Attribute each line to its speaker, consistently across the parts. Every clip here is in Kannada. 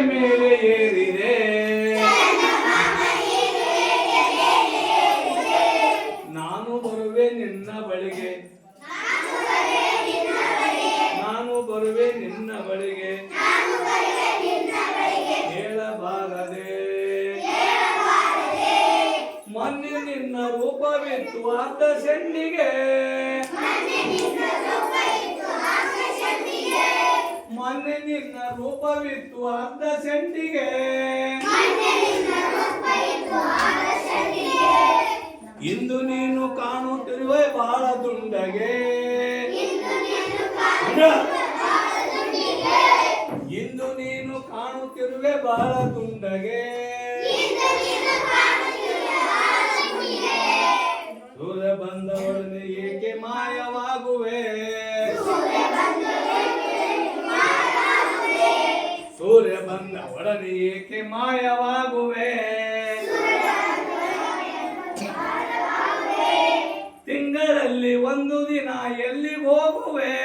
Speaker 1: ಮೇಲೆ ಏರಿದೆ ನಾನು ಬರುವೆ ನಿನ್ನ ಬಳಿಗೆ ನಾನು ಬರುವೆ ನಿನ್ನ ಬಳಿಗೆ ಹೇಳಬಾರದೆ ಮೊನ್ನೆ ನಿನ್ನ ರೂಪವಿತ್ತು ಅರ್ಧ ಸೆಂಡಿಗೆ ಮೊನ್ನೆ ನಿನ್ನ ರೂಪವಿತ್ತು ಅರ್ಧ ಸೆಂಟಿಗೆ ಇಂದು ನೀನು ಕಾಣುತ್ತಿರುವೆ ಬಹಳ ದುಂಡಗೆ ಇಂದು ನೀನು ಕಾಣುತ್ತಿರುವೆ ಬಹಳ ದುಂಡಗೆ ಸೂರ್ಯ ಬಂದವಳನೆ ಏಕೆ ಮಾಯವಾಗುವೆ ಸೂರ್ಯ ಬಂದ ಒಡನೆ ಏಕೆ ಮಾಯವಾಗುವೆ ತಿಂಗಳಲ್ಲಿ ಒಂದು ದಿನ ಎಲ್ಲಿ ಹೋಗುವೆ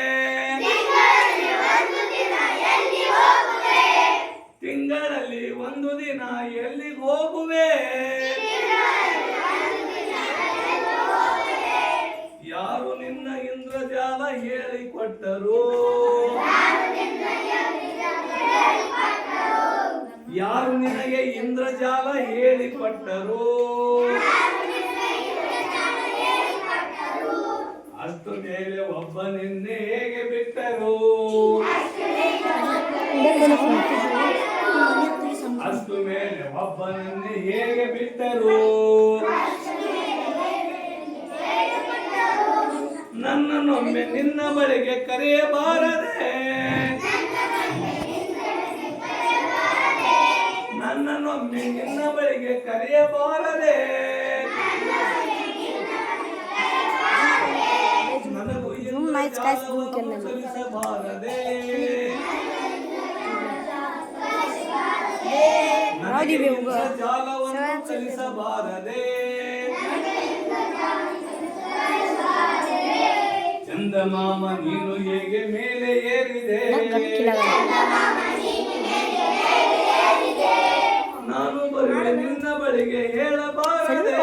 Speaker 1: ತಿಂಗಳಲ್ಲಿ ಒಂದು ದಿನ ಎಲ್ಲಿ ಹೋಗುವೆ ಯಾರು ನಿನ್ನ ಇಂದ್ರಜಾಲ ಹೇಳಿಕೊಟ್ಟರು ಯಾರು ನಿನಗೆ ಇಂದ್ರಜಾಲ ಹೇಳಿಕೊಟ್ಟರು ಅಷ್ಟು ಮೇಲೆ ಒಬ್ಬ ನಿನ್ನೆ ಹೇಗೆ ಬಿಟ್ಟರು ಅಷ್ಟು ಮೇಲೆ ಒಬ್ಬ ನಿನ್ನೆ ಹೇಗೆ ಬಿಟ್ಟರು ನನ್ನನ್ನೊಮ್ಮೆ ನಿನ್ನ ಬಳಿಗೆ ಕರೆಯಬಾರದೆ ನನ್ನನ್ನೊಮ್ಮೆ ನಿನ್ನ ಬಳಿಗೆ ಕರೆಯಬಾರದೆ ನನಗೂ ಸಲ್ಲಿಸಬಾರದೆ ಜಾಲವನ್ನು ಸಲ್ಲಿಸಬಾರದೆ ಚಂದಮಾಮ ನೀನು ಹೇಗೆ ಮೇಲೆ ಏರಿದೆ ನಾನು ಬರುವೆ ನಿನ್ನ ಬಳಿಗೆ ಹೇಳಬಾರದೆ